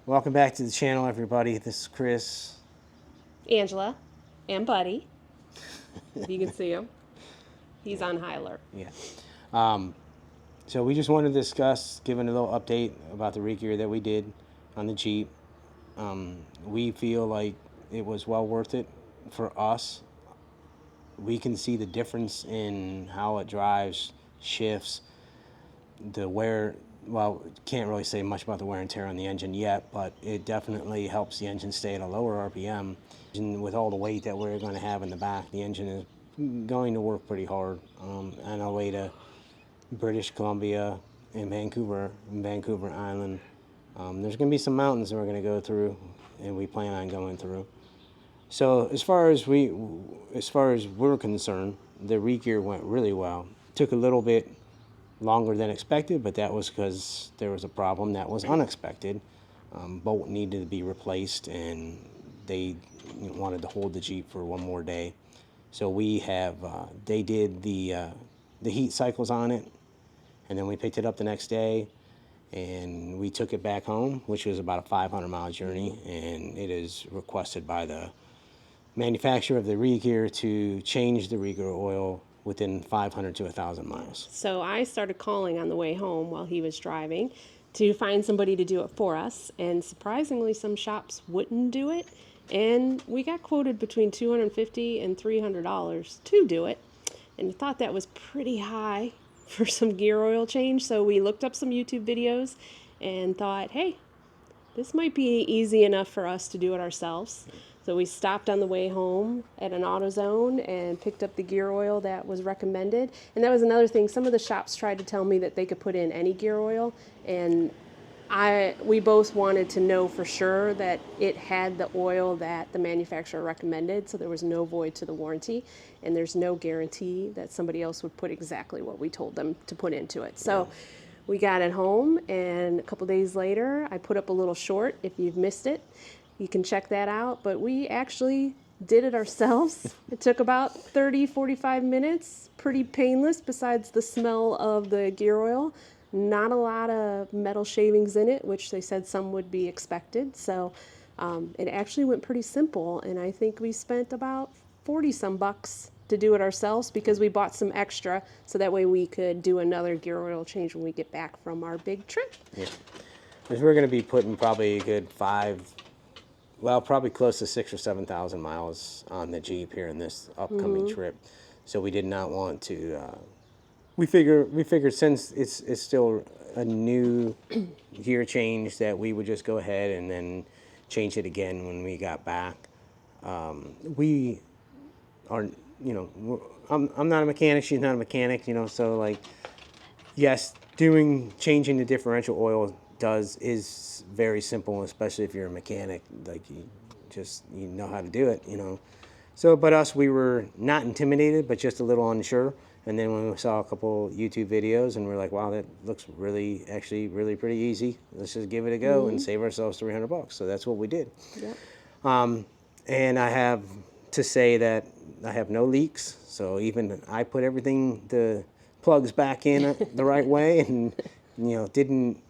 Welcome back to the channel, everybody. This is Chris. Angela and Buddy, if you can see him. He's on high alert. Yeah. So we just wanted to discuss, giving a little update about the regear that we did on the Jeep. We feel like it was well worth it for us. We can see the difference in how it drives, shifts, the wear. Well, can't really say much about the wear and tear on the engine yet, but it definitely helps the engine stay at a lower RPM. And with all the weight that we're going to have in the back, the engine is going to work pretty hard. On our way to British Columbia and Vancouver Island, there's going to be some mountains that we're going to go through, and we plan on going through. So as far as we're concerned, the regear went really well. Took a little bit longer than expected, but that was because there was a problem that was unexpected. Bolt needed to be replaced, and they wanted to hold the Jeep for one more day. So we have they did the heat cycles on it, and then we picked it up the next day, and we took it back home, which was about a 500-mile journey, and it is requested by the manufacturer of the regear to change the regear oil within 500 to 1,000 miles. So I started calling on the way home while he was driving to find somebody to do it for us. And surprisingly, some shops wouldn't do it. And we got quoted between $250 and $300 to do it. And we thought that was pretty high for some gear oil change. So we looked up some YouTube videos and thought, hey, this might be easy enough for us to do it ourselves. So we stopped on the way home at an AutoZone and picked up the gear oil that was recommended. And that was another thing. Some of the shops tried to tell me that they could put in any gear oil, and we both wanted to know for sure that it had the oil that the manufacturer recommended, so there was no void to the warranty, and there's no guarantee that somebody else would put exactly what we told them to put into it. So we got it home, and a couple days later, I put up a little short. If you've missed it, you can check that out. But we actually did it ourselves. It took about 30, 45 minutes, pretty painless besides the smell of the gear oil. Not a lot of metal shavings in it, which they said some would be expected. So it actually went pretty simple, and I think we spent about 40 some bucks to do it ourselves because we bought some extra so that way we could do another gear oil change when we get back from our big trip. Yeah, because we're going to be putting probably a good probably close to 6,000 or 7,000 miles on the Jeep here in this upcoming trip. So we did not want to. We figured since it's still a new gear change that we would just go ahead and then change it again when we got back. We are, I'm not a mechanic. She's not a mechanic. So like, yes, changing the differential oil is very simple, especially if you're a mechanic. Like you know how to do it. So, but we were not intimidated, but just a little unsure. And then when we saw a couple YouTube videos, and we're like, wow, that looks really pretty easy. Let's just give it a go and save ourselves $300. So that's what we did. Yep. And I have to say that I have no leaks. So even I put the plugs back in the right way, and didn't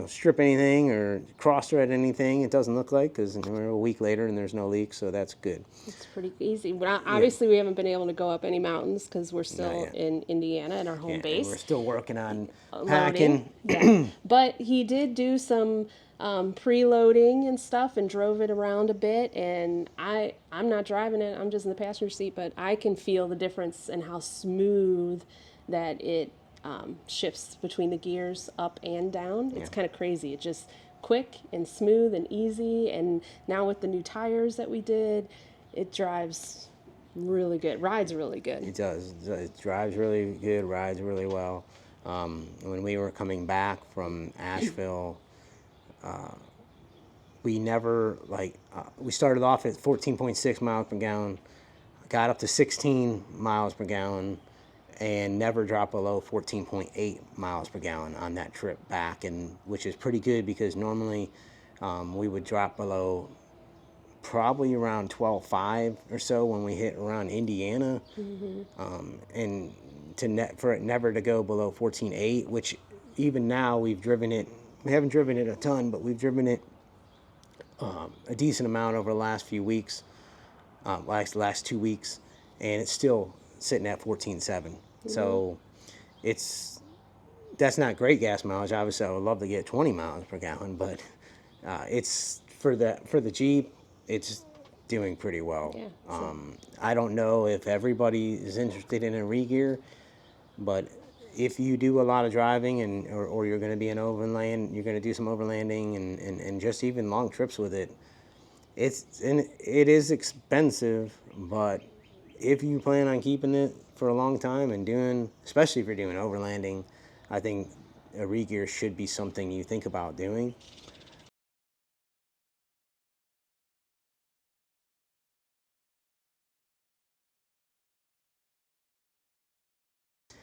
strip anything or cross thread anything. It doesn't look like, because we're a week later and there's no leaks, so that's good. It's pretty easy. Obviously, we haven't been able to go up any mountains because we're still in Indiana at our home base. We're still working on packing. Yeah. But he did do some preloading and stuff and drove it around a bit. And I'm not driving it. I'm just in the passenger seat. But I can feel the difference in how smooth that it shifts between the gears up and down. It's kind of crazy. It just quick and smooth and easy. And now with the new tires that we did, it drives really good. Rides really good. It does. It drives really good, rides really well. When we were coming back from Asheville, we never, we started off at 14.6 miles per gallon, got up to 16 miles per gallon, and never dropped below 14.8 miles per gallon on that trip back, and which is pretty good because normally we would drop below probably around 12.5 or so when we hit around Indiana, and for it never to go below 14.8, which even now we haven't driven it a ton, but we've driven it a decent amount over the last few weeks, last 2 weeks, and it's still sitting at 14.7. So it's that's not great gas mileage. Obviously, I would love to get 20 miles per gallon, but it's for the Jeep, it's doing pretty well. Yeah. So, I don't know if everybody is interested in a regear, but if you do a lot of driving or you're going to be an overland, you're going to do some overlanding and just even long trips with it, it is expensive, but if you plan on keeping it for a long time and doing, especially if you're doing overlanding, I think a regear should be something you think about doing.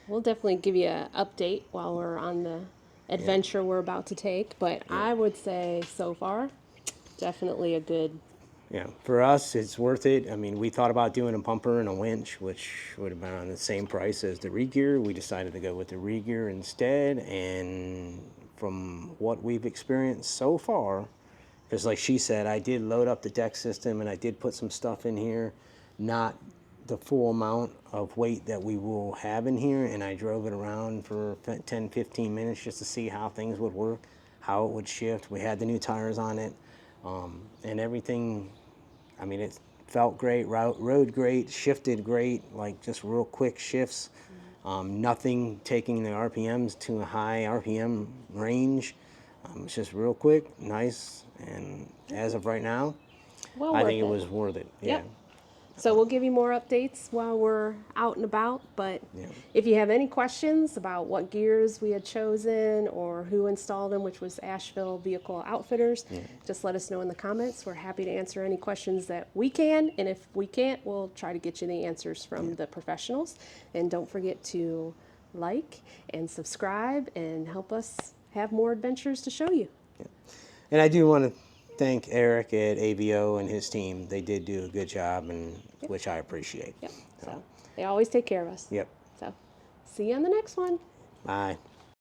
we'll definitely give you an update while we're on the adventure we're about to take. But Yeah. I would say so far, definitely a good. Yeah, for us, it's worth it. I mean, we thought about doing a bumper and a winch, which would have been on the same price as the regear. We decided to go with the regear instead, and from what we've experienced so far, because like she said, I did load up the deck system and I did put some stuff in here, not the full amount of weight that we will have in here, and I drove it around for 10, 15 minutes just to see how things would work, how it would shift. We had the new tires on it, and everything. I mean, it felt great, rode great, shifted great, like just real quick shifts. Nothing taking the RPMs to a high RPM range. It's just real quick, nice, and as of right now, Well I worth think it it. was worth it. Yeah. Yep. So we'll give you more updates while we're out and about. But Yeah. if you have any questions about what gears we had chosen or who installed them, which was Asheville Vehicle Outfitters, just let us know in the comments. We're happy to answer any questions that we can. And if we can't, we'll try to get you the answers from the professionals. And don't forget to like and subscribe and help us have more adventures to show you. And I do want to thank Eric at AVO and his team. They did do a good job, and Yep. which I appreciate. Yep. So they always take care of us. Yep. So see you on the next one. Bye.